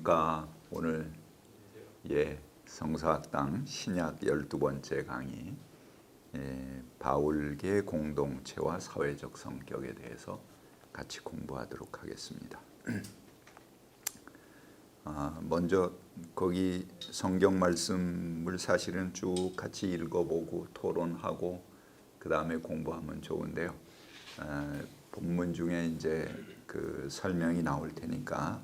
안녕하십니까. 오늘 성서학당 신약 12번째 강의 바울계 공동체와 사회적 성격에 대해서 같이 공부하도록 하겠습니다. 먼저 거기 성경 말씀을 사실은 쭉 같이 읽어보고 토론하고 그 다음에 공부하면 좋은데요. 본문 중에 이제 그 설명이 나올 테니까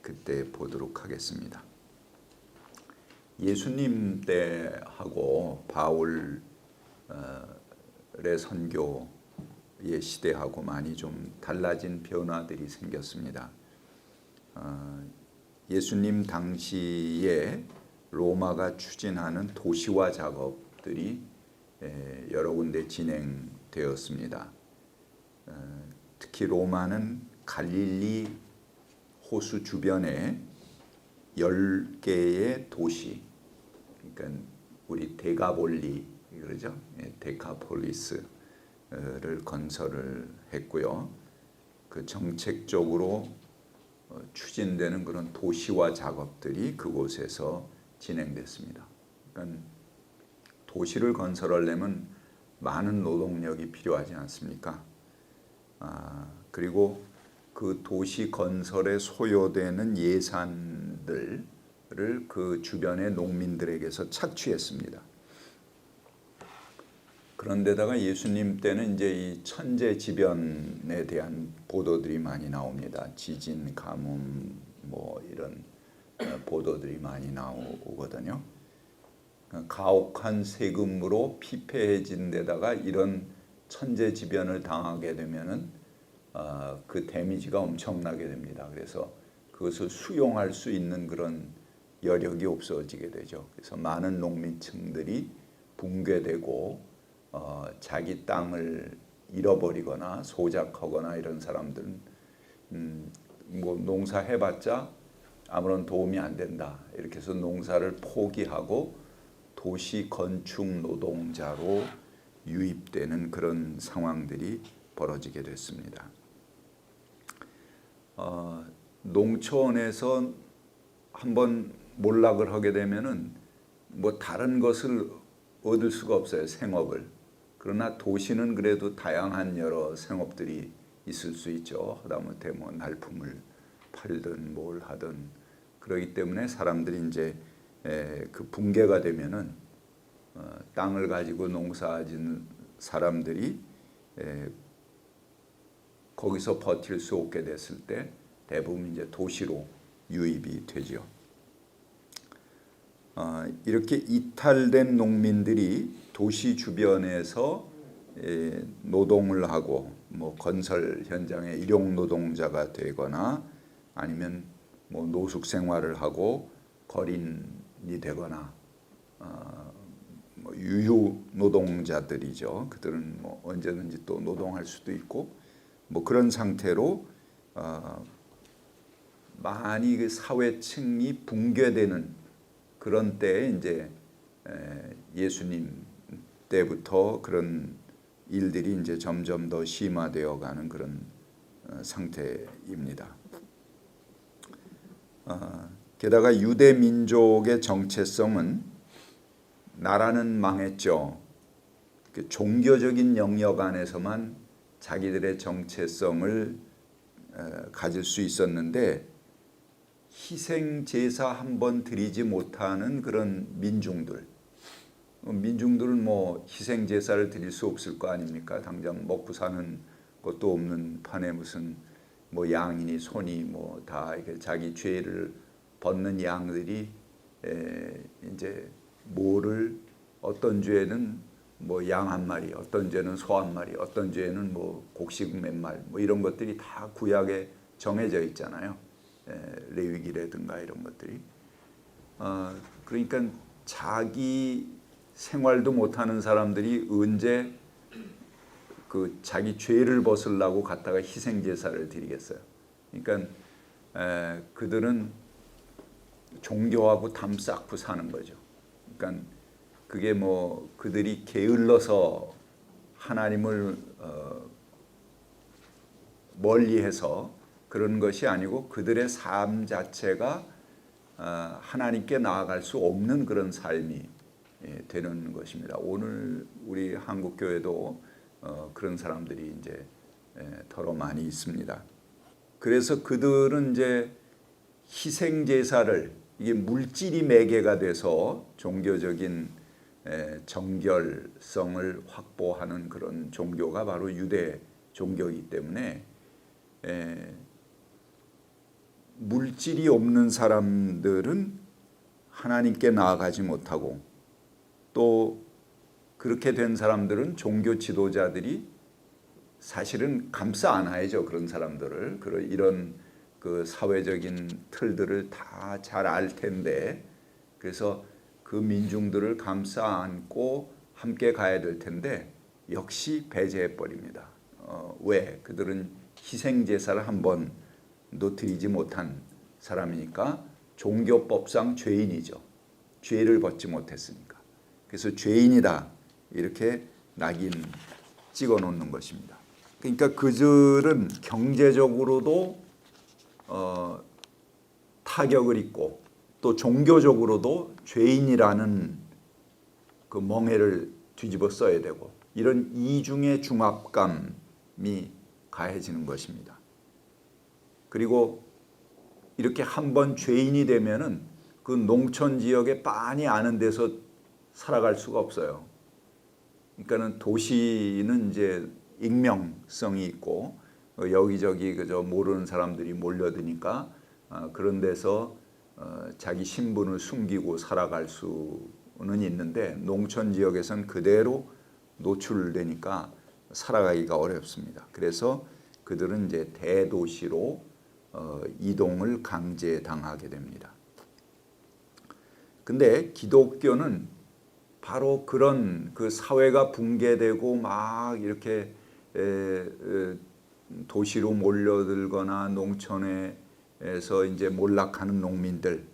그때 보도록 하겠습니다. 예수님 때하고 바울의 선교의 시대하고 많이 좀 달라진 변화들이 생겼습니다. 예수님 당시에 로마가 추진하는 도시화 작업들이 여러 군데 진행되었습니다. 특히 로마는 갈릴리 호수 주변에 10개의 도시, 그러니까 우리 데가볼리 그러죠? 데카폴리스를 건설을 했고요. 그 정책적으로 추진되는 그런 도시화 작업들이 그곳에서 진행됐습니다. 그러니까 도시를 건설하려면 많은 노동력이 필요하지 않습니까? 그리고 그 도시 건설에 소요되는 예산들을 그 주변의 농민들에게서 착취했습니다. 그런데다가 예수님 때는 이제 이 천재지변에 대한 보도들이 많이 나옵니다. 지진, 가뭄, 뭐 이런 보도들이 많이 나오거든요. 가혹한 세금으로 피폐해진 데다가 이런 천재지변을 당하게 되면은 그 데미지가 엄청나게 됩니다. 그래서 그것을 수용할 수 있는 그런 여력이 없어지게 되죠. 그래서 많은 농민층들이 붕괴되고 자기 땅을 잃어버리거나 소작하거나 이런 사람들은 뭐 농사해봤자 아무런 도움이 안 된다. 이렇게 해서 농사를 포기하고 도시 건축 노동자로 유입되는 그런 상황들이 벌어지게 됐습니다. 농촌에서 한번 몰락을 하게 되면은 뭐 다른 것을 얻을 수가 없어요, 생업을. 그러나 도시는 그래도 다양한 여러 생업들이 있을 수 있죠. 하다못해 뭐 날품을 팔든 뭘 하든. 그렇기 때문에 사람들이 이제 그 붕괴가 되면은 땅을 가지고 농사짓는 사람들이 거기서 버틸 수 없게 됐을 때 대부분 이제 도시로 유입이 되죠. 이렇게 이탈된 농민들이 도시 주변에서 노동을 하고 뭐 건설 현장에 일용 노동자가 되거나 아니면 뭐 노숙 생활을 하고 거린이 되거나 뭐 유휴 노동자들이죠. 그들은 뭐 언제든지 또 노동할 수도 있고 뭐 그런 상태로 많이 그 사회층이 붕괴되는 그런 때에 이제 예수님 때부터 그런 일들이 이제 점점 더 심화되어 가는 그런 상태입니다. 게다가 유대 민족의 정체성은 나라는 망했죠. 종교적인 영역 안에서만 자기들의 정체성을 가질 수 있었는데 희생 제사 한번 드리지 못하는 그런 민중들은 뭐 희생 제사를 드릴 수 없을 거 아닙니까? 당장 먹고 사는 것도 없는 판에 무슨 뭐 양이니 소니 뭐 다 자기 죄를 벗는 양들이 이제 뭐를 어떤 죄는 뭐 양 한 마리, 어떤 죄는 소 한 마리, 어떤 죄는 뭐 곡식 몇 마리, 뭐 이런 것들이 다 구약에 정해져 있잖아요. 레위기라든가 이런 것들이. 그러니까 자기 생활도 못하는 사람들이 언제 그 자기 죄를 벗으려고 갖다가 희생 제사를 드리겠어요. 그러니까 그들은 종교하고 담쌓고 사는 거죠. 그러니까 그게 뭐 그들이 게을러서 하나님을 멀리해서 그런 것이 아니고 그들의 삶 자체가 하나님께 나아갈 수 없는 그런 삶이 되는 것입니다. 오늘 우리 한국 교회도 그런 사람들이 이제 더러 많이 있습니다. 그래서 그들은 이제 희생 제사를 이게 물질이 매개가 돼서 종교적인 정결성을 확보하는 그런 종교가 바로 유대 종교이기 때문에 물질이 없는 사람들은 하나님께 나아가지 못하고 또 그렇게 된 사람들은 종교 지도자들이 사실은 감싸 안아야죠. 그런 사람들을 이런 그 사회적인 틀들을 다 잘 알 텐데 그래서 그 민중들을 감싸 안고 함께 가야 될 텐데 역시 배제해 버립니다. 왜? 그들은 희생 제사를 한 번도 드리지 못한 사람이니까 종교법상 죄인이죠. 죄를 벗지 못했으니까. 그래서 죄인이다 이렇게 낙인 찍어 놓는 것입니다. 그러니까 그들은 경제적으로도 타격을 입고 또 종교적으로도 죄인이라는 그 멍해를 뒤집어 써야 되고 이런 이중의 중압감이 가해지는 것입니다. 그리고 이렇게 한번 죄인이 되면은 그 농촌 지역에 빤히 아는 데서 살아갈 수가 없어요. 그러니까는 도시는 이제 익명성이 있고 여기저기 그저 모르는 사람들이 몰려드니까 그런 데서 자기 신분을 숨기고 살아갈 수는 있는데 농촌 지역에선 그대로 노출되니까 살아가기가 어렵습니다. 그래서 그들은 이제 대도시로 이동을 강제당하게 됩니다. 근데 기독교는 바로 그런 그 사회가 붕괴되고 막 이렇게 도시로 몰려들거나 농촌에서 이제 몰락하는 농민들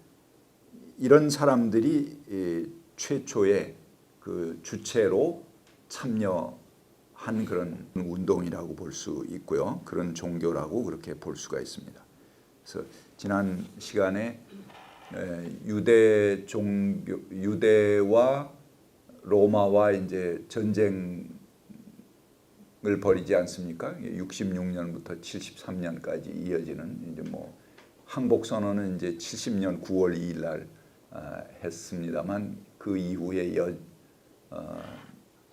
이런 사람들이 최초의 그 주체로 참여한 그런 운동이라고 볼 수 있고요. 그런 종교라고 그렇게 볼 수가 있습니다. 그래서 지난 시간에 유대와 로마와 이제 전쟁을 벌이지 않습니까? 66년부터 73년까지 이어지는 이제 뭐 항복 선언은 이제 70년 9월 2일 날 했습니다만 그 이후에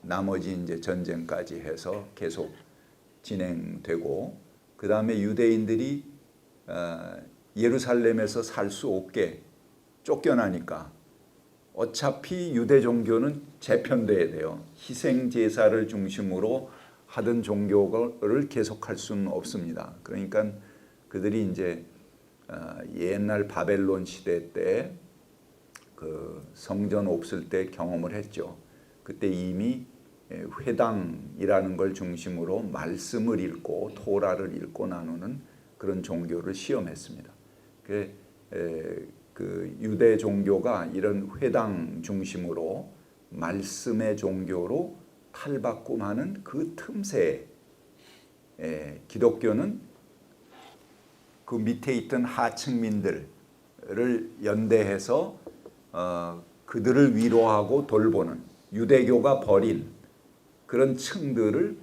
나머지 이제 전쟁까지 해서 계속 진행되고 그 다음에 유대인들이 예루살렘에서 살 수 없게 쫓겨나니까 어차피 유대 종교는 재편돼야 돼요. 희생 제사를 중심으로 하던 종교를 계속할 수는 없습니다. 그러니까 그들이 이제 옛날 바벨론 시대 때 그 성전 없을 때 경험을 했죠. 그때 이미 회당이라는 걸 중심으로 말씀을 읽고 토라를 읽고 나누는 그런 종교를 시험했습니다. 그 유대 종교가 이런 회당 중심으로 말씀의 종교로 탈바꿈하는 그 틈새에 기독교는 그 밑에 있던 하층민들을 연대해서 그들을 위로하고 돌보는 유대교가 버린 그런 층들을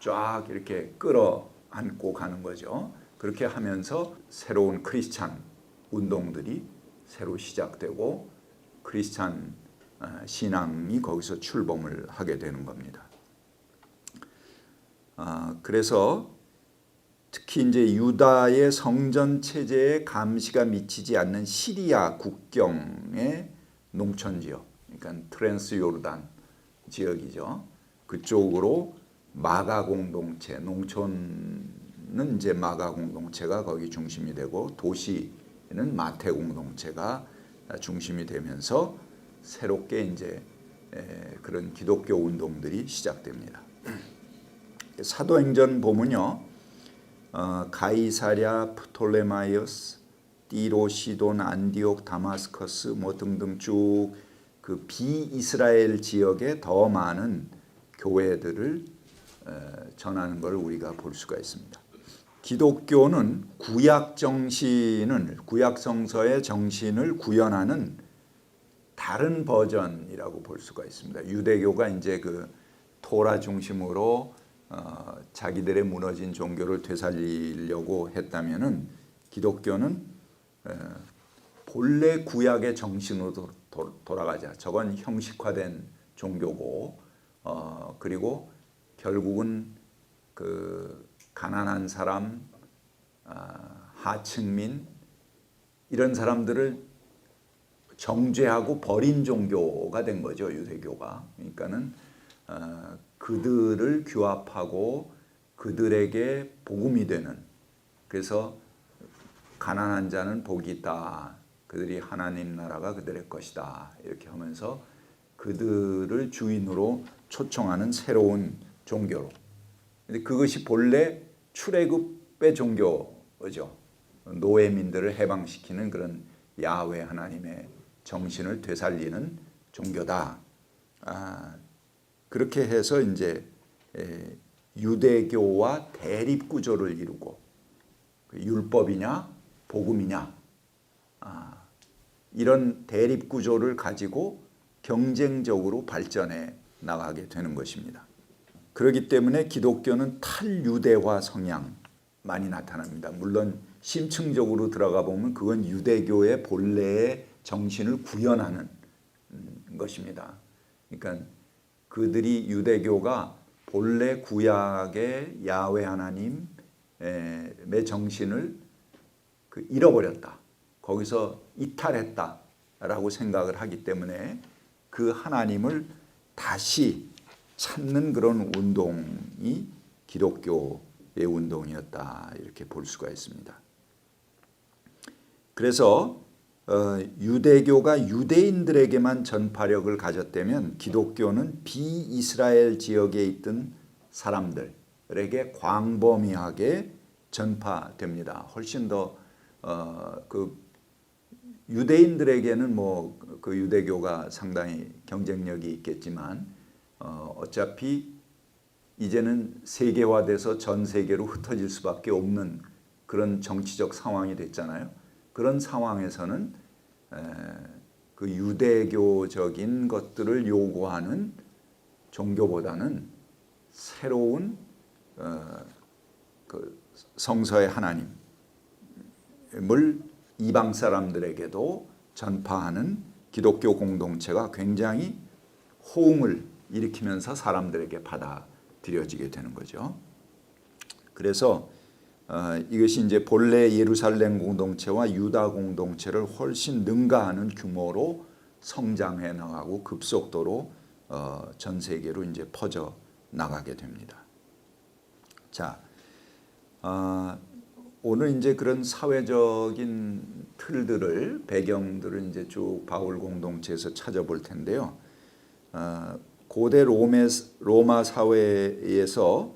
쫙 이렇게 끌어안고 가는 거죠. 그렇게 하면서 새로운 크리스찬 운동들이 새로 시작되고 크리스찬 신앙이 거기서 출범을 하게 되는 겁니다. 그래서 특히 이제 유다의 성전 체제에 감시가 미치지 않는 시리아 국경의 농촌 지역, 그러니까 트랜스 요르단 지역이죠. 그쪽으로 마가 공동체, 농촌은 이제 마가 공동체가 거기 중심이 되고 도시는 마태 공동체가 중심이 되면서 새롭게 이제 그런 기독교 운동들이 시작됩니다. 사도행전 보면요. 가이사랴, 프톨레마이오스, 띠로, 시돈, 안디옥, 다마스커스 뭐 등등 쭉 그 비이스라엘 지역에 더 많은 교회들을 전하는 걸 우리가 볼 수가 있습니다. 기독교는 구약 성서의 정신을 구현하는 다른 버전이라고 볼 수가 있습니다. 유대교가 이제 그 토라 중심으로 자기들의 무너진 종교를 되살리려고 했다면은 기독교는 본래 구약의 정신으로 돌아가자. 저건 형식화된 종교고, 그리고 결국은 그 가난한 사람, 하층민 이런 사람들을 정죄하고 버린 종교가 된 거죠, 유대교가. 그러니까는 그들을 규합하고 그들에게 복음이 되는, 그래서 가난한 자는 복이 있다, 그들이 하나님 나라가 그들의 것이다, 이렇게 하면서 그들을 주인으로 초청하는 새로운 종교로. 근데 그것이 본래 출애굽의 종교죠. 노예민들을 해방시키는 그런 야훼 하나님의 정신을 되살리는 종교다. 그렇게 해서 이제 유대교와 대립 구조를 이루고, 율법이냐 복음이냐, 이런 대립 구조를 가지고 경쟁적으로 발전해 나가게 되는 것입니다. 그렇기 때문에 기독교는 탈유대화 성향 많이 나타납니다. 물론 심층적으로 들어가 보면 그건 유대교의 본래의 정신을 구현하는 것입니다. 그러니까 그들이, 유대교가 본래 구약의 야훼 하나님의 정신을 잃어버렸다, 거기서 이탈했다라고 생각을 하기 때문에 그 하나님을 다시 찾는 그런 운동이 기독교의 운동이었다, 이렇게 볼 수가 있습니다. 그래서 유대교가 유대인들에게만 전파력을 가졌다면 기독교는 비이스라엘 지역에 있던 사람들에게 광범위하게 전파됩니다. 훨씬 더 그 유대인들에게는 뭐 그 유대교가 상당히 경쟁력이 있겠지만 어차피 이제는 세계화돼서 전 세계로 흩어질 수밖에 없는 그런 정치적 상황이 됐잖아요. 그런 상황에서는 그 유대교적인 것들을 요구하는 종교보다는 새로운 그 성서의 하나님을 이방 사람들에게도 전파하는 기독교 공동체가 굉장히 호응을 일으키면서 사람들에게 받아들여지게 되는 거죠. 그래서 이것이 이제 본래 예루살렘 공동체와 유다 공동체를 훨씬 능가하는 규모로 성장해 나가고 급속도로 전 세계로 이제 퍼져 나가게 됩니다. 자, 오늘 이제 그런 사회적인 틀들을, 배경들을 이제 쭉 바울 공동체에서 찾아볼 텐데요. 고대 로마 사회에서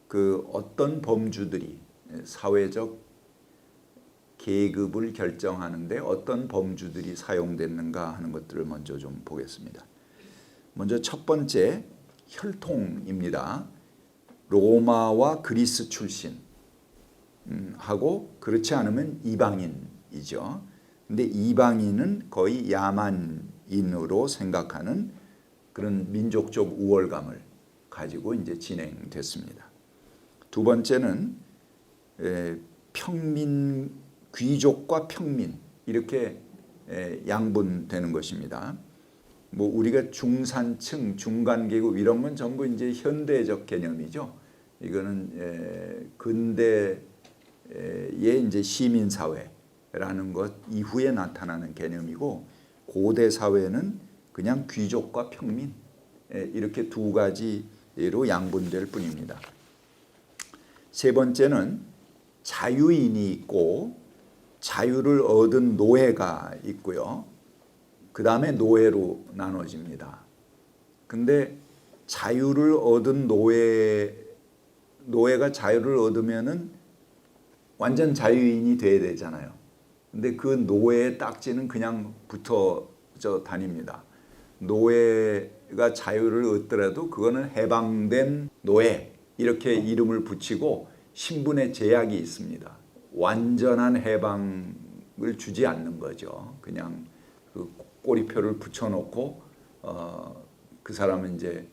그 어떤 범주들이 사회적 계급을 결정하는데 어떤 범주들이 사용됐는가 하는 것들을 먼저 좀 보겠습니다. 먼저 첫 번째, 혈통입니다. 로마와 그리스 출신 하고, 그렇지 않으면 이방인이죠. 근데 이방인은 거의 야만인으로 생각하는 그런 민족적 우월감을 가지고 이제 진행됐습니다. 두 번째는 평민, 귀족과 평민, 이렇게 양분되는 것입니다. 뭐 우리가 중산층, 중간계급 이런 건 전부 이제 현대적 개념이죠. 이거는 근대의 이제 시민 사회라는 것 이후에 나타나는 개념이고, 고대 사회는 그냥 귀족과 평민, 이렇게 두 가지로 양분될 뿐입니다. 세 번째는 자유인이 있고 자유를 얻은 노예가 있고요. 그 다음에 노예로 나눠집니다. 근데 자유를 얻은 노예가 자유를 얻으면은 완전 자유인이 돼야 되잖아요. 근데 그 노예의 딱지는 그냥 붙어져 다닙니다. 노예가 자유를 얻더라도 그거는 해방된 노예, 이렇게 이름을 붙이고 신분의 제약이 있습니다. 완전한 해방을 주지 않는 거죠. 그냥 그 꼬리표를 붙여놓고 그 사람은 이제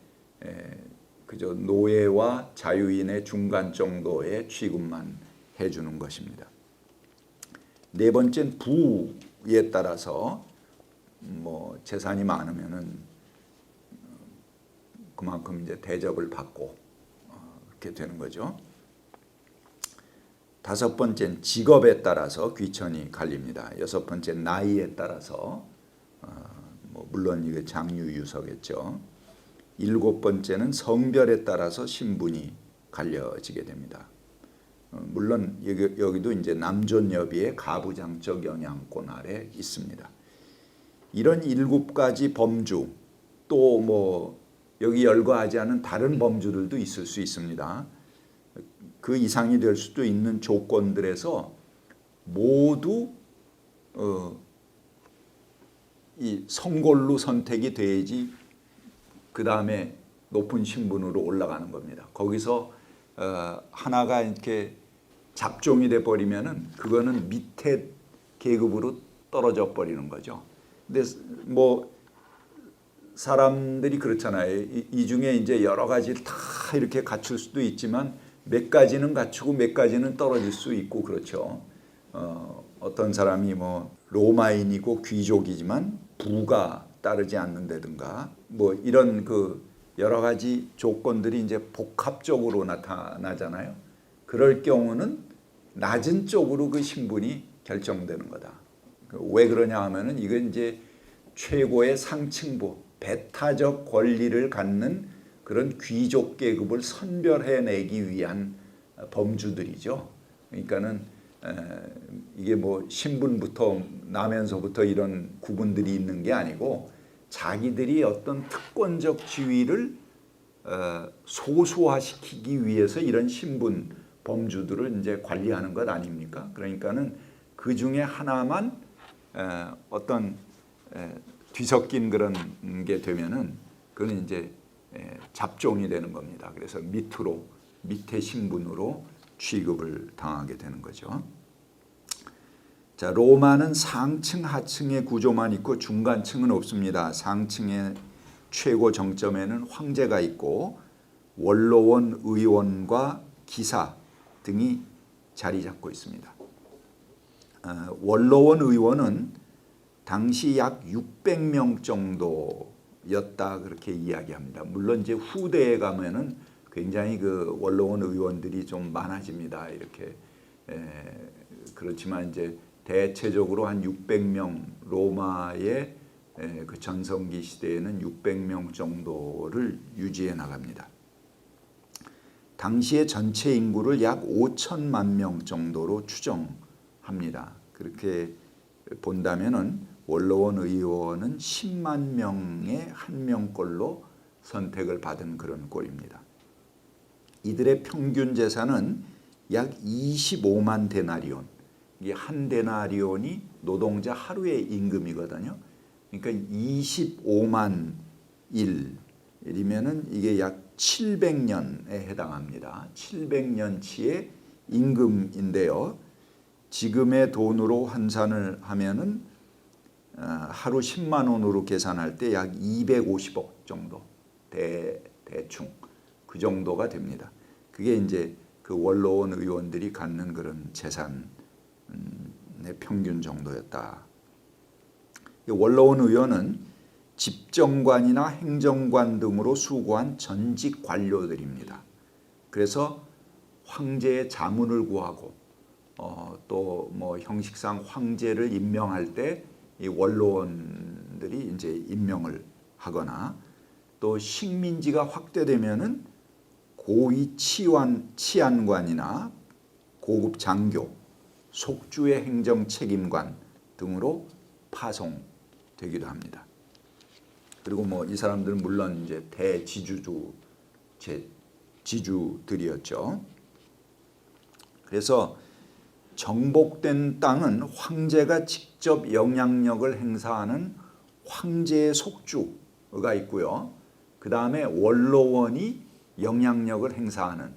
그저 노예와 자유인의 중간 정도의 취급만 해주는 것입니다. 네 번째는 부에 따라서 뭐 재산이 많으면은 그만큼 이제 대접을 받고 그렇게 되는 거죠. 다섯 번째는 직업에 따라서 귀천이 갈립니다. 여섯 번째 나이에 따라서 뭐 물론 이게 장유유서겠죠. 일곱 번째는 성별에 따라서 신분이 갈려지게 됩니다. 물론 여기도 이제 남존여비의 가부장적 영향권 아래 있습니다. 이런 일곱 가지 범주 또 뭐 여기 열거하지 않은 다른 범주들도 있을 수 있습니다. 그 이상이 될 수도 있는 조건들에서 모두 이 성골로 선택이 돼야지 그 다음에 높은 신분으로 올라가는 겁니다. 거기서 하나가 이렇게 잡종이 돼 버리면은 그거는 밑에 계급으로 떨어져 버리는 거죠. 근데 뭐 사람들이 그렇잖아요. 이 중에 이제 여러 가지를 다 이렇게 갖출 수도 있지만 몇 가지는 갖추고 몇 가지는 떨어질 수 있고 그렇죠. 어떤 사람이 뭐 로마인이고 귀족이지만 부가 따르지 않는다든가 뭐 이런 그 여러 가지 조건들이 이제 복합적으로 나타나잖아요. 그럴 경우는 낮은 쪽으로 그 신분이 결정되는 거다. 왜 그러냐 하면은 이건 이제 최고의 상층부, 배타적 권리를 갖는 그런 귀족 계급을 선별해내기 위한 범주들이죠. 그러니까는 이게 뭐 신분부터 나면서부터 이런 구분들이 있는 게 아니고 자기들이 어떤 특권적 지위를 소수화시키기 위해서 이런 신분 범주들을 이제 관리하는 것 아닙니까? 그러니까는 그 중에 하나만 어떤 뒤섞인 그런 게 되면은 그건 이제 잡종이 되는 겁니다. 그래서 밑에 신분으로 취급을 당하게 되는 거죠. 자, 로마는 상층 하층의 구조만 있고 중간층은 없습니다. 상층의 최고 정점에는 황제가 있고 원로원, 의원과 기사 등이 자리 잡고 있습니다. 원로원, 의원은 당시 약 600명 정도였다 그렇게 이야기합니다. 물론 이제 후대에 가면은 굉장히 그 원로원 의원들이 좀 많아집니다. 이렇게 그렇지만 이제 대체적으로 한 600명 로마의 그 전성기 시대에는 600명 정도를 유지해 나갑니다. 당시의 전체 인구를 약 5천만 명 정도로 추정합니다. 그렇게 본다면은 원로원 의원은 10만 명의 한 명꼴로 선택을 받은 그런 꼴입니다. 이들의 평균 재산은 약 25만 데나리온. 이게 한 데나리온이 노동자 하루의 임금이거든요. 그러니까 25만 일이면은 이게 약 700년에 해당합니다. 700년치의 임금인데요. 지금의 돈으로 환산을 하면은 하루 10만 원으로 계산할 때 약 250억 정도 대충 그 정도가 됩니다. 그게 이제 그 원로원 의원들이 갖는 그런 재산의 평균 정도였다. 원로원 의원은 집정관이나 행정관 등으로 수고한 전직 관료들입니다. 그래서 황제의 자문을 구하고 또 뭐 형식상 황제를 임명할 때 이 원로원들이 이제 임명을 하거나 또 식민지가 확대되면은 고위 치안관이나 고급 장교, 속주의 행정 책임관 등으로 파송되기도 합니다. 그리고 뭐 이 사람들은 물론 이제 지주들이었죠. 그래서 정복된 땅은 황제가 직접 영향력을 행사하는 황제의 속주가 있고요. 그 다음에 원로원이 영향력을 행사하는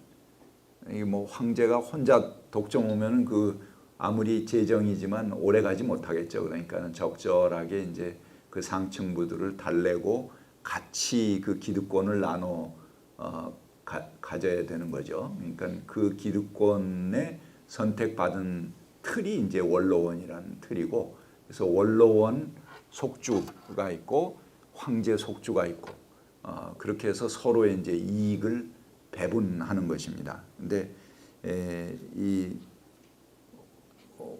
이게 뭐 황제가 혼자 독점 오면은 그 아무리 제정이지만 오래 가지 못하겠죠. 그러니까 적절하게 이제 그 상층부들을 달래고 같이 그 기득권을 나눠 가져야 되는 거죠. 그러니까 그 기득권에 선택받은 틀이 이제 원로원이라는 틀이고, 그래서 원로원 속주가 있고 황제 속주가 있고 그렇게 해서 서로의 이제 이익을 배분하는 것입니다. 근데 이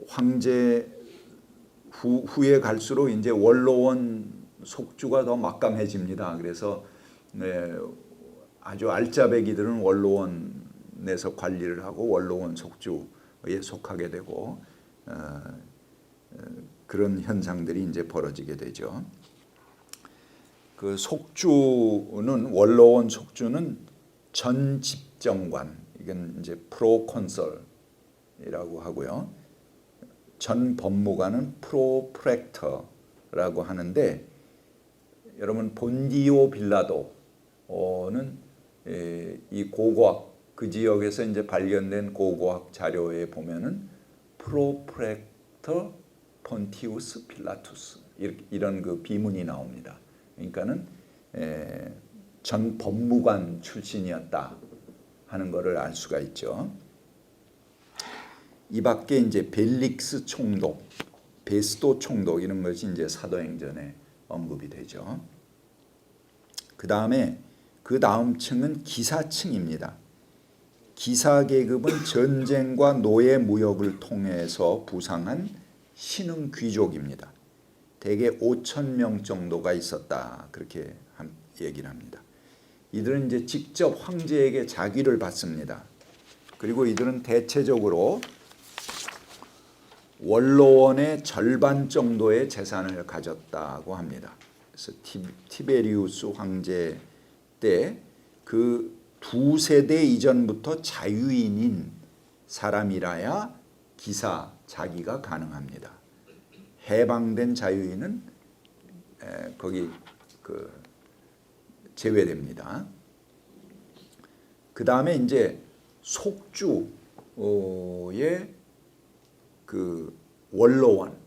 황제 후에 갈수록 이제 원로원 속주가 더 막강해집니다. 그래서 아주 알짜배기들은 원로원에서 관리를 하고 원로원 속주에 속하게 되고 그런 현상들이 이제 벌어지게 되죠. 그 속주는 원로원 속주는 전 집정관, 이건 이제 프로콘설이라고 하고요. 전 법무관은 프로프렉터라고 하는데, 여러분 본디오 빌라도는 이 고고학 그 지역에서 이제 발견된 고고학 자료에 보면은 프로프렉터 폰티우스 필라투스 이런 그 비문이 나옵니다. 그러니까는 전 법무관 출신이었다 하는 것을 알 수가 있죠. 이 밖에 이제 벨릭스 총독, 베스도 총독 이런 것이 이제 사도행전에 언급이 되죠. 그 다음 층은 기사층입니다. 기사 계급은 전쟁과 노예 무역을 통해서 부상한 신흥 귀족입니다. 대개 5,000명 정도가 있었다, 그렇게 얘기를 합니다. 이들은 이제 직접 황제에게 자귀를 받습니다. 그리고 이들은 대체적으로 원로원의 절반 정도의 재산을 가졌다고 합니다. 그래서 티베리우스 황제 때 그 2세대 이전부터 자유인인 사람이라야 기사 자기가 가능합니다. 해방된 자유인은 거기 그 제외됩니다. 그 다음에 이제 속주의 그 원로원,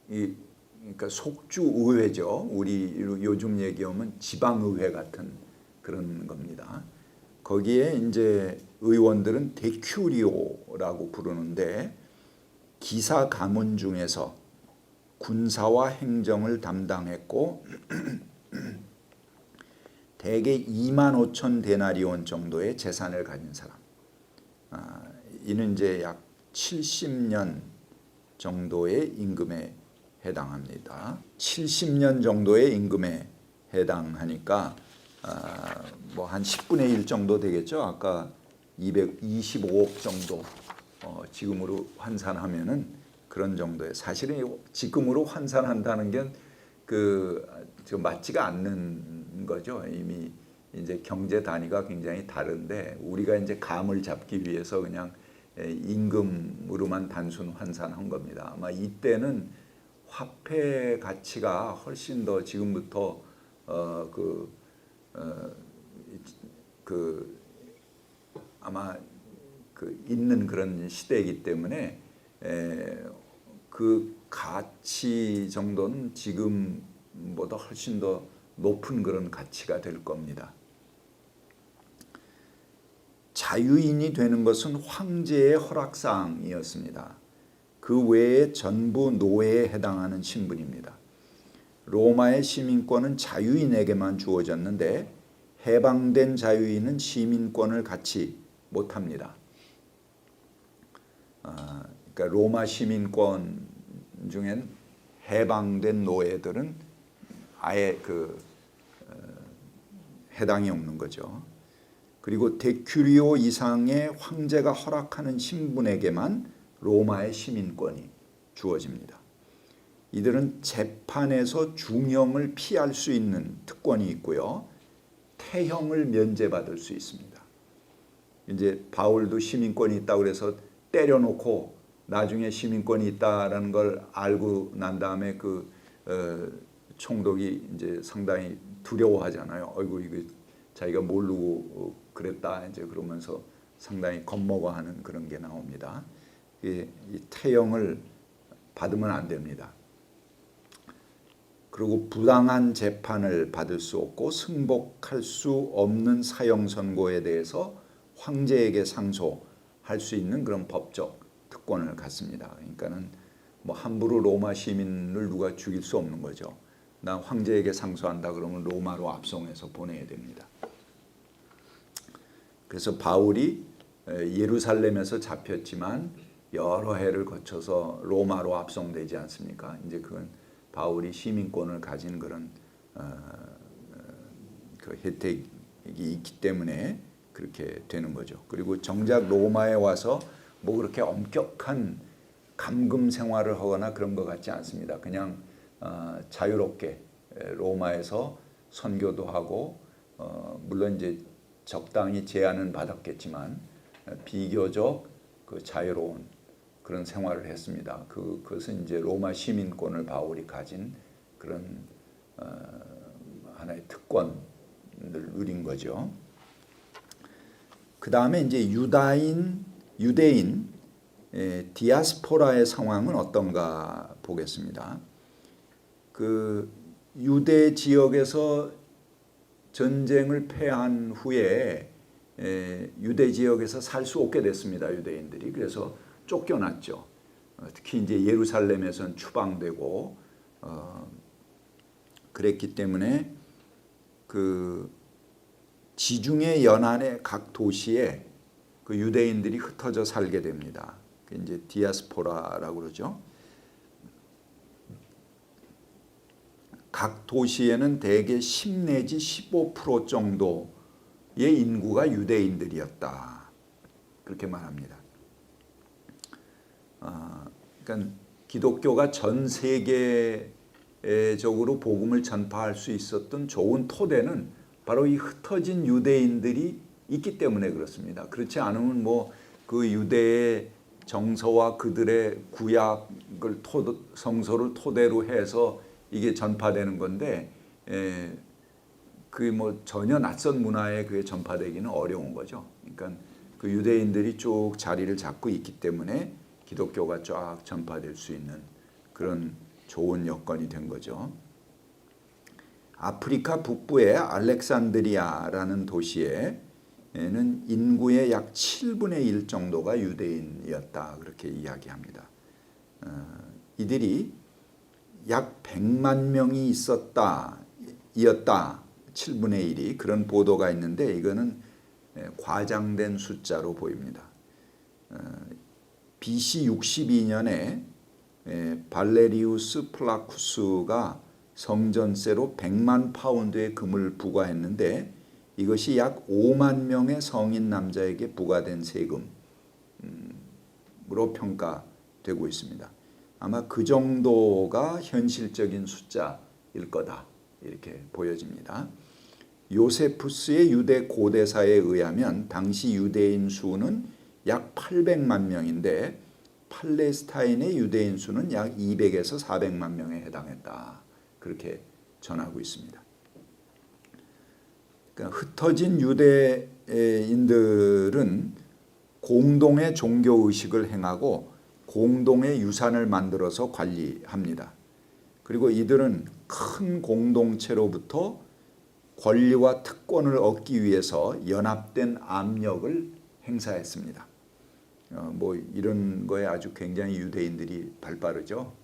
그러니까 속주의회죠. 우리 요즘 얘기하면 지방의회 같은 그런 겁니다. 거기에 이제 의원들은 데큐리오라고 부르는데, 기사 가문 중에서 군사와 행정을 담당했고 대개 25,000 데나리온 정도의 재산을 가진 사람. 이는 이제 약 70년 정도의 임금에 해당합니다. 70년 정도의 임금에 해당하니까 뭐 한 10분의 1 정도 되겠죠. 아까 225억 정도 지금으로 환산하면은 그런 정도의, 사실은 지금으로 환산한다는 게 지금 맞지가 않는 거죠. 이미 이제 경제 단위가 굉장히 다른데 우리가 이제 감을 잡기 위해서 그냥 임금으로만 단순 환산한 겁니다. 아마 이때는 화폐 가치가 훨씬 더 지금부터 아마 있는 그런 시대이기 때문에 그 가치 정도는 지금보다 훨씬 더 높은 그런 가치가 될 겁니다. 자유인이 되는 것은 황제의 허락사항이었습니다. 그 외에 전부 노예에 해당하는 신분입니다. 로마의 시민권은 자유인에게만 주어졌는데 해방된 자유인은 시민권을 갖지 못합니다. 그러니까 로마 시민권 중엔 해방된 노예들은 아예 해당이 없는 거죠. 그리고 데큐리오 이상의 황제가 허락하는 신분에게만 로마의 시민권이 주어집니다. 이들은 재판에서 중형을 피할 수 있는 특권이 있고요. 태형을 면제받을 수 있습니다. 이제 바울도 시민권이 있다고 그래서 때려놓고 나중에 시민권이 있다라는 걸 알고 난 다음에 총독이 이제 상당히 두려워하잖아요. 어이구 이거 자기가 모르고 그랬다 이제 그러면서 상당히 겁먹어하는 그런 게 나옵니다. 이 태형을 받으면 안 됩니다. 그리고 부당한 재판을 받을 수 없고 승복할 수 없는 사형 선고에 대해서 황제에게 상소할 수 있는 그런 법적 특권을 갖습니다. 그러니까는 뭐 함부로 로마 시민을 누가 죽일 수 없는 거죠. 나 황제에게 상소한다 그러면 로마로 압송해서 보내야 됩니다. 그래서 바울이 예루살렘에서 잡혔지만 여러 해를 거쳐서 로마로 압송되지 않습니까? 이제 그건 바울이 시민권을 가진 그런 그 혜택이 있기 때문에 그렇게 되는 거죠. 그리고 정작 로마에 와서 뭐 그렇게 엄격한 감금 생활을 하거나 그런 것 같지 않습니다. 그냥 자유롭게 로마에서 선교도 하고 물론 이제 적당히 제한은 받았겠지만 비교적 그 자유로운 그런 생활을 했습니다. 그것은 이제 로마 시민권을 바울이 가진 그런 하나의 특권을 누린 거죠. 그 다음에 이제 유대인 디아스포라의 상황은 어떤가 보겠습니다. 그 유대 지역에서 전쟁을 패한 후에 유대 지역에서 살 수 없게 됐습니다. 유대인들이. 그래서 쫓겨났죠. 특히 이제 예루살렘에서는 추방되고 그랬기 때문에 그 지중해 연안의 각 도시에 그 유대인들이 흩어져 살게 됩니다. 그 이제 디아스포라라고 그러죠. 각 도시에는 대개 10 내지 15% 정도의 인구가 유대인들이었다. 그렇게 말합니다. 그러니까 기독교가 전 세계적으로 복음을 전파할 수 있었던 좋은 토대는 바로 이 흩어진 유대인들이 있기 때문에 그렇습니다. 그렇지 않으면 뭐 그 유대의 정서와 그들의 구약을 성서를 토대로 해서 이게 전파되는 건데 그 뭐 전혀 낯선 문화에 그게 전파되기는 어려운 거죠. 그러니까 그 유대인들이 쭉 자리를 잡고 있기 때문에 기독교가 쫙 전파될 수 있는 그런 좋은 여건이 된 거죠. 아프리카 북부의 알렉산드리아라는 도시에는 인구의 약 7분의 1 정도가 유대인이었다. 그렇게 이야기합니다. 이들이 약 100만 명이 이었다. 7분의 1이 그런 보도가 있는데 이거는 과장된 숫자로 보입니다. BC 62년에 발레리우스 플라쿠스가 성전세로 100만 파운드의 금을 부과했는데 이것이 약 5만 명의 성인 남자에게 부과된 세금으로 평가되고 있습니다. 아마 그 정도가 현실적인 숫자일 거다 이렇게 보여집니다. 요세푸스의 유대 고대사에 의하면 당시 유대인 수는 약 800만 명인데 팔레스타인의 유대인 수는 약 200에서 400만 명에 해당했다. 그렇게 전하고 있습니다. 그러니까 흩어진 유대인들은 공동의 종교의식을 행하고 공동의 유산을 만들어서 관리합니다. 그리고 이들은 큰 공동체로부터 권리와 특권을 얻기 위해서 연합된 압력을 행사했습니다. 뭐 이런 거에 아주 굉장히 유대인들이 발빠르죠.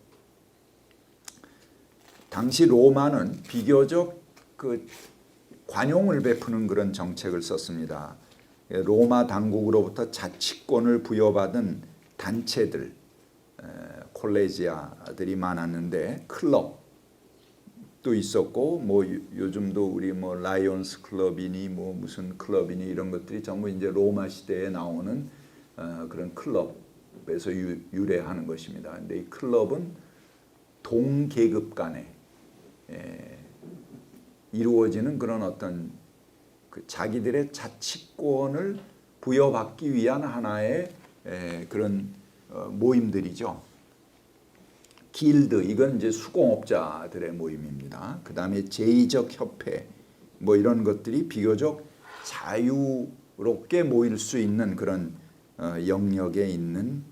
당시 로마는 비교적 그 관용을 베푸는 그런 정책을 썼습니다. 로마 당국으로부터 자치권을 부여받은 단체들, 콜레지아들이 많았는데 클럽도 있었고 뭐 요즘도 우리 뭐 라이온스 클럽이니 뭐 무슨 클럽이니 이런 것들이 전부 이제 로마 시대에 나오는 그런 클럽에서 유래하는 것입니다. 근데 이 클럽은 동계급 간에 이루어지는 그런 어떤 그 자기들의 자치권을 부여받기 위한 하나의 그런 모임들이죠. 길드, 이건 이제 수공업자들의 모임입니다. 그 다음에 제의적 협회, 뭐 이런 것들이 비교적 자유롭게 모일 수 있는 그런 영역에 있는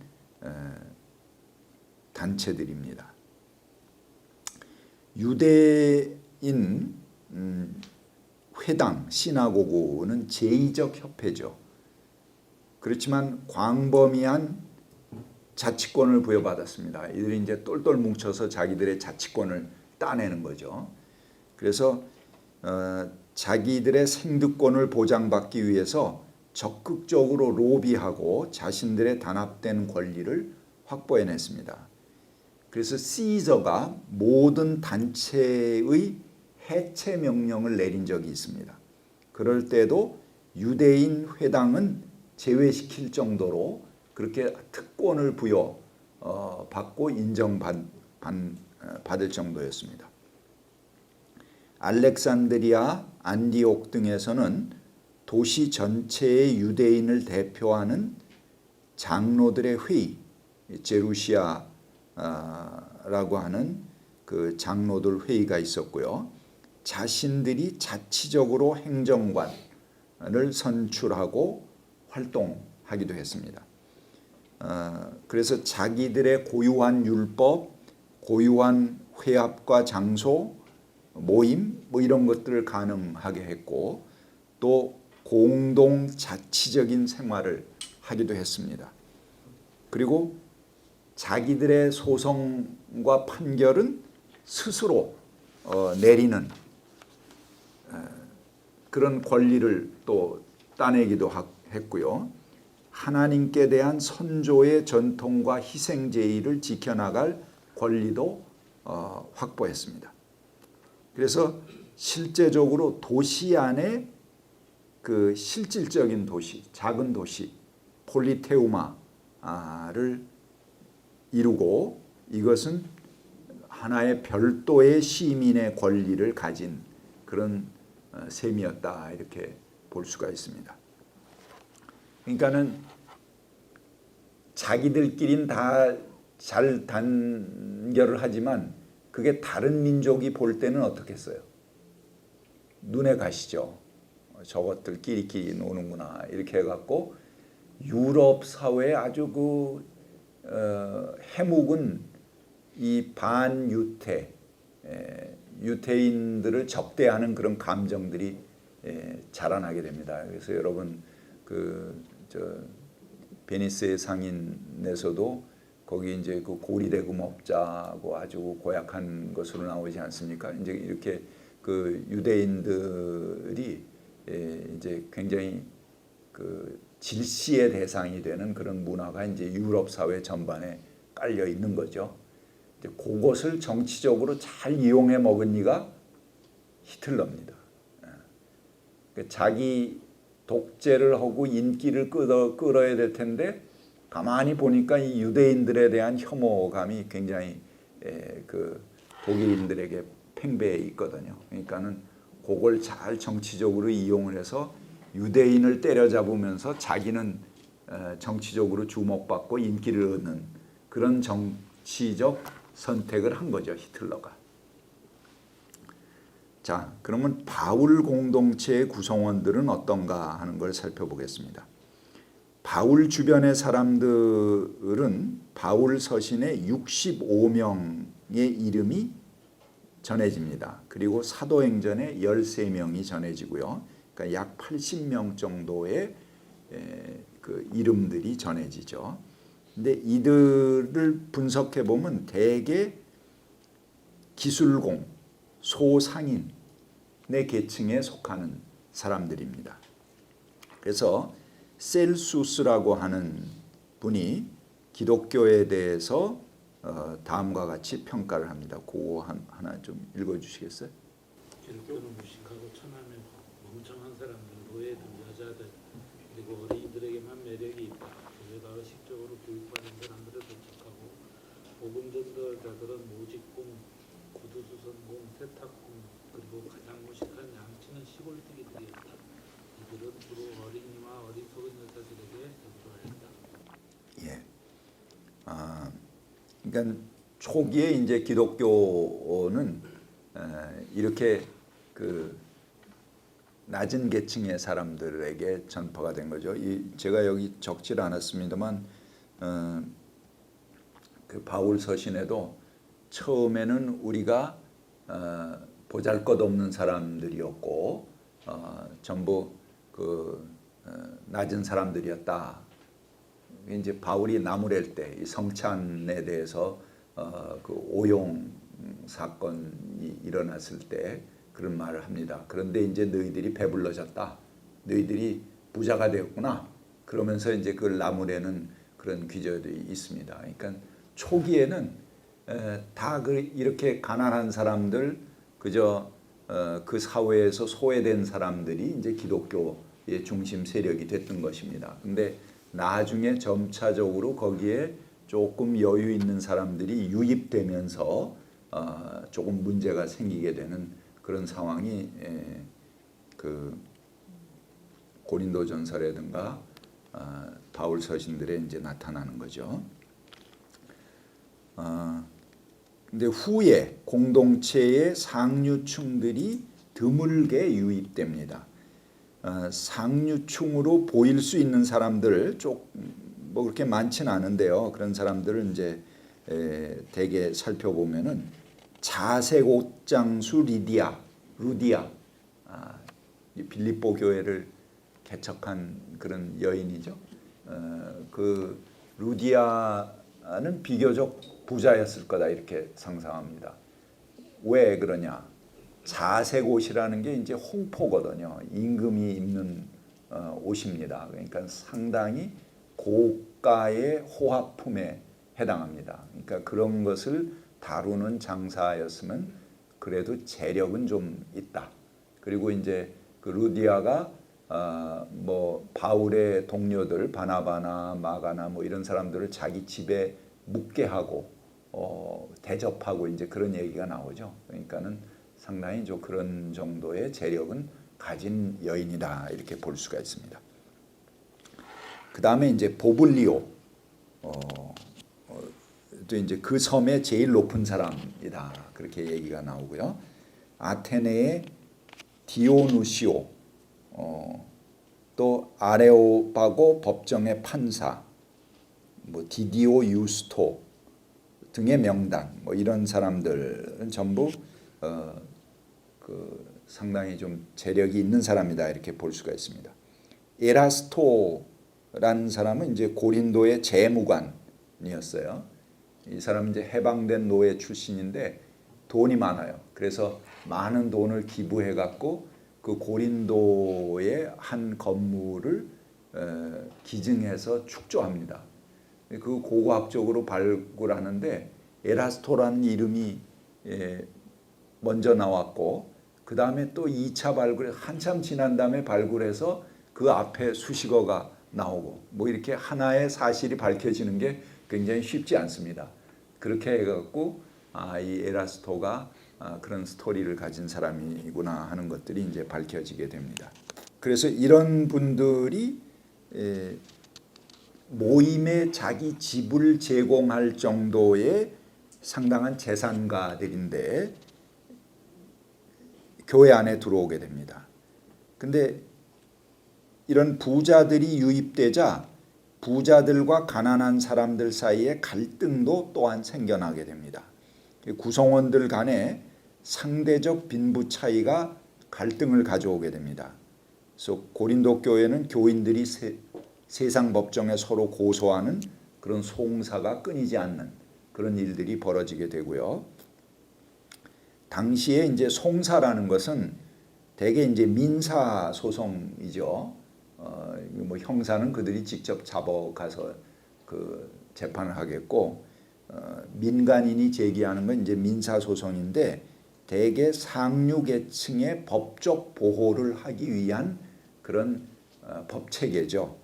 단체들입니다. 유대인 회당, 시나고그는 제의적 협회죠. 그렇지만 광범위한 자치권을 부여받았습니다. 이들이 이제 똘똘 뭉쳐서 자기들의 자치권을 따내는 거죠. 그래서 자기들의 생득권을 보장받기 위해서 적극적으로 로비하고 자신들의 단합된 권리를 확보해냈습니다. 그래서 시저가 모든 단체의 해체 명령을 내린 적이 있습니다. 그럴 때도 유대인 회당은 제외시킬 정도로 그렇게 특권을 부여받고 인정받을 정도였습니다. 알렉산드리아, 안디옥 등에서는 도시 전체의 유대인을 대표하는 장로들의 회의, 제루시아라고 하는 그 장로들 회의가 있었고요. 자신들이 자치적으로 행정관을 선출하고 활동하기도 했습니다. 그래서 자기들의 고유한 율법, 고유한 회합과 장소, 모임 뭐 이런 것들을 가능하게 했고 또 공동 자치적인 생활을 하기도 했습니다. 그리고 자기들의 소송과 판결은 스스로 내리는 그런 권리를 또 따내기도 했고요. 하나님께 대한 선조의 전통과 희생 제의를 지켜나갈 권리도 확보했습니다. 그래서 실제적으로 도시 안에 그 실질적인 도시, 작은 도시 폴리테우마를 이루고 이것은 하나의 별도의 시민의 권리를 가진 그런 셈이었다 이렇게 볼 수가 있습니다. 그러니까는 자기들끼리는 다 잘 단결을 하지만 그게 다른 민족이 볼 때는 어떻겠어요? 눈에 가시죠. 저것들 끼리끼리 노는구나 이렇게 해갖고 유럽 사회에 아주 해묵은 이 반유태 유태인들을 적대하는 그런 감정들이 자라나게 됩니다. 그래서 여러분 베니스의 상인에서도 거기 이제 그 고리대금업자고 아주 고약한 것으로 나오지 않습니까? 이제 이렇게 그 유대인들이 이제 굉장히 그 질시의 대상이 되는 그런 문화가 이제 유럽 사회 전반에 깔려 있는 거죠. 이제 그것을 정치적으로 잘 이용해 먹은 이가 히틀러입니다. 자기 독재를 하고 인기를 끌어야 될 텐데 가만히 보니까 이 유대인들에 대한 혐오감이 굉장히 그 독일인들에게 팽배해 있거든요. 그러니까는 그걸 잘 정치적으로 이용을 해서 유대인을 때려잡으면서 자기는 정치적으로 주목받고 인기를 얻는 그런 정치적 선택을 한 거죠, 히틀러가. 자, 그러면 바울 공동체의 구성원들은 어떤가 하는 걸 살펴보겠습니다. 바울 주변의 사람들은 바울 서신에 65명의 이름이 전해집니다. 그리고 사도행전에 13명이 전해지고요. 그러니까 약 80명 정도의 그 이름들이 전해지죠. 근데 이들을 분석해 보면 대개 기술공, 소상인의 계층에 속하는 사람들입니다. 그래서 셀수스라고 하는 분이 기독교에 대해서 다음과 같이 평가를 합니다. 그거 하나 좀 읽어주시겠어요? 기독교는 무식하고 천하며 멍청한 사람들, 노예들, 여자들 그리고 어린이들에게만 매력이 있다. 교회가 의식적으로 교육받는 사람들을 배척하고 복음 전도자들은 모직공, 구두수선공, 세탁공 그리고 가장 무식한 양치는 시골뜨기들이었다. 이들은 주로 어린이와 어리석은 여자들에게 대조하였다. 그러니까 초기에 이제 기독교는 이렇게 그 낮은 계층의 사람들에게 전파가 된 거죠. 제가 여기 적질 않았습니다만 그 바울 서신에도 처음에는 우리가 보잘것없는 사람들이었고 전부 그 낮은 사람들이었다. 이제 바울이 나무랄 때 이 성찬에 대해서 그 오용 사건이 일어났을 때 그런 말을 합니다. 그런데 이제 너희들이 배불러졌다. 너희들이 부자가 되었구나. 그러면서 이제 그 나무래는 그런 귀절이 있습니다. 그러니까 초기에는 다 이렇게 가난한 사람들, 그저 그 사회에서 소외된 사람들이 이제 기독교의 중심 세력이 됐던 것입니다. 근데 나중에 점차적으로 거기에 조금 여유 있는 사람들이 유입되면서 조금 문제가 생기게 되는 그런 상황이 그 고린도전서라든가 바울 서신들에 이제 나타나는 거죠. 근데 후에 공동체의 상류층들이 드물게 유입됩니다. 상류층으로 보일 수 있는 사람들 뭐 그렇게 많지는 않은데요. 그런 사람들을 이제 대개 살펴보면은 자색 옷장수 루디아, 빌립보 교회를 개척한 그런 여인이죠. 그 루디아는 비교적 부자였을 거다 이렇게 상상합니다. 왜 그러냐? 자색 옷이라는 게 이제 홍포거든요. 임금이 입는 옷입니다. 그러니까 상당히 고가의 호화품에 해당합니다. 그러니까 그런 것을 다루는 장사였으면 그래도 재력은 좀 있다. 그리고 이제 그 루디아가 뭐 바울의 동료들 바나바나 마가나 뭐 이런 사람들을 자기 집에 묵게 하고 대접하고 이제 그런 얘기가 나오죠. 그러니까는 상당히 좀 그런 정도의 재력은 가진 여인이다 이렇게 볼 수가 있습니다. 그 다음에 이제 보블리오, 또 이제 그 섬의 제일 높은 사람이다 그렇게 얘기가 나오고요. 아테네의 디오누시오, 또 아레오파고 법정의 판사, 뭐 디디오 유스토 등의 명단, 뭐 이런 사람들은 전부 그 상당히 좀 재력이 있는 사람이다 이렇게 볼 수가 있습니다. 에라스토라는 사람은 이제 고린도의 재무관이었어요. 이 사람은 이제 해방된 노예 출신인데 돈이 많아요. 그래서 많은 돈을 기부해 갖고 그 고린도의 한 건물을 기증해서 축조합니다. 그 고고학적으로 발굴하는데 에라스토라는 이름이 먼저 나왔고 그 다음에 또 2차 발굴 한참 지난 다음에 발굴해서 그 앞에 수식어가 나오고 뭐 이렇게 하나의 사실이 밝혀지는 게 굉장히 쉽지 않습니다. 그렇게 해갖고 이 에라스토가 그런 스토리를 가진 사람이구나 하는 것들이 이제 밝혀지게 됩니다. 그래서 이런 분들이 모임에 자기 집을 제공할 정도의 상당한 재산가들인데 교회 안에 들어오게 됩니다. 근데 이런 부자들이 유입되자 부자들과 가난한 사람들 사이에 갈등도 또한 생겨나게 됩니다. 구성원들 간에 상대적 빈부 차이가 갈등을 가져오게 됩니다. 그래서 고린도 교회는 교인들이 세상 법정에 서로 고소하는 그런 송사가 끊이지 않는 그런 일들이 벌어지게 되고요. 당시에 이제 송사라는 것은 대개 이제 민사 소송이죠. 뭐 형사는 그들이 직접 잡아가서 그 재판을 하겠고 민간인이 제기하는 건 이제 민사 소송인데 대개 상류 계층의 법적 보호를 하기 위한 그런 법 체계죠.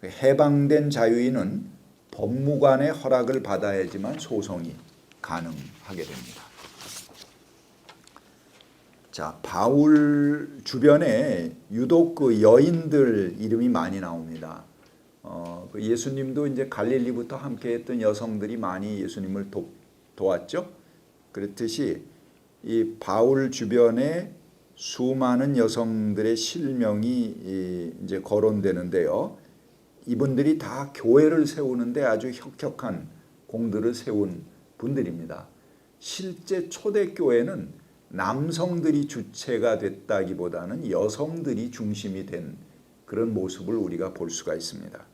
해방된 자유인은 법무관의 허락을 받아야지만 소송이 가능하게 됩니다. 자, 바울 주변에 유독 그 여인들 이름이 많이 나옵니다. 그 예수님도 이제 갈릴리부터 함께했던 여성들이 많이 예수님을 도왔죠. 그렇듯이 이 바울 주변에 수많은 여성들의 실명이 이제 거론되는데요. 이분들이 다 교회를 세우는데 아주 혁혁한 공들을 세운 분들입니다. 실제 초대교회는 남성들이 주체가 됐다기보다는 여성들이 중심이 된 그런 모습을 우리가 볼 수가 있습니다.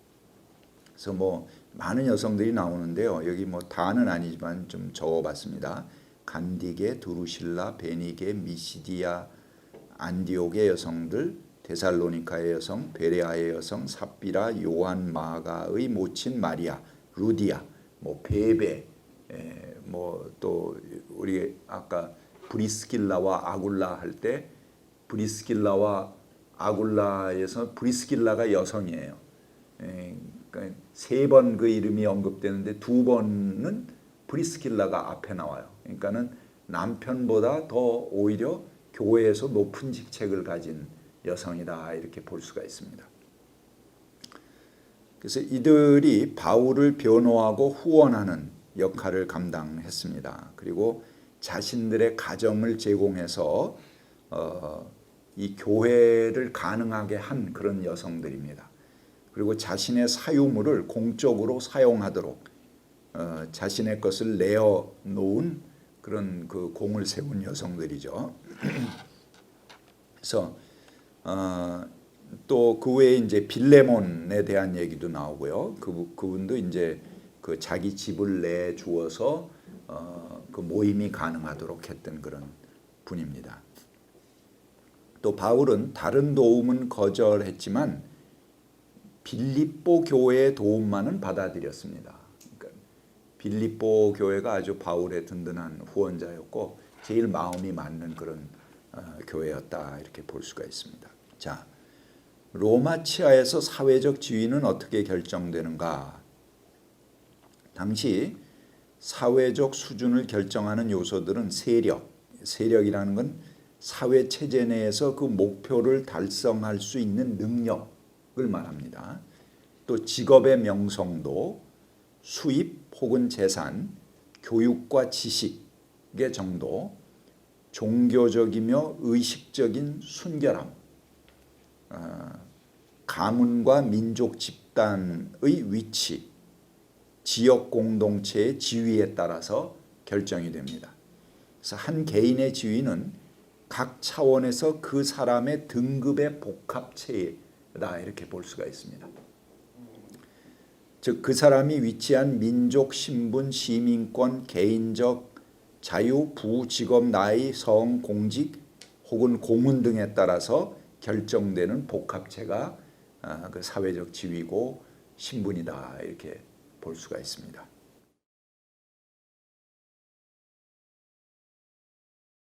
그래서 뭐 많은 여성들이 나오는데요. 여기 뭐 다는 아니지만 좀 적어봤습니다. 간디게, 두루실라, 베니게, 미시디아, 안디옥의 여성들, 데살로니카의 여성, 베레아의 여성, 삽비라, 요한 마가의 모친 마리아, 루디아, 뭐 베베, 뭐 또 우리 아까 브리스길라와 아굴라 할 때 브리스길라와 아굴라에서 브리스길라가 여성이에요. 그러니까 3번 그 이름이 언급되는데 2번은 브리스길라가 앞에 나와요. 그러니까는 남편보다 더 오히려 교회에서 높은 직책을 가진 여성이다 이렇게 볼 수가 있습니다. 그래서 이들이 바울을 변호하고 후원하는 역할을 감당했습니다. 그리고 자신들의 가정을 제공해서 이 교회를 가능하게 한 그런 여성들입니다. 그리고 자신의 사유물을 공적으로 사용하도록 자신의 것을 내어 놓은 그런 그 공을 세운 여성들이죠. 그래서 또 그 외에 이제 빌레몬에 대한 얘기도 나오고요. 그분도 이제 그 자기 집을 내 주어서 그 모임이 가능하도록 했던 그런 분입니다. 또 바울은 다른 도움은 거절했지만 빌립보 교회의 도움만은 받아들였습니다. 그러니까 빌립보 교회가 아주 바울의 든든한 후원자였고 제일 마음이 맞는 그런 교회였다 이렇게 볼 수가 있습니다. 자, 로마 치하에서 사회적 지위는 어떻게 결정되는가? 당시 사회적 수준을 결정하는 요소들은 세력이라는 건 사회 체제 내에서 그 목표를 달성할 수 있는 능력을 말합니다. 또 직업의 명성도, 수입 혹은 재산, 교육과 지식의 정도, 종교적이며 의식적인 순결함, 가문과 민족 집단의 위치, 지역 공동체의 지위에 따라서 결정이 됩니다. 그래서 한 개인의 지위는 각 차원에서 그 사람의 등급의 복합체다 이렇게 볼 수가 있습니다. 즉 그 사람이 위치한 민족, 신분, 시민권, 개인적 자유, 부, 직업, 나이, 성, 공직 혹은 공운 등에 따라서 결정되는 복합체가 그 사회적 지위고 신분이다 이렇게 볼 수가 있습니다.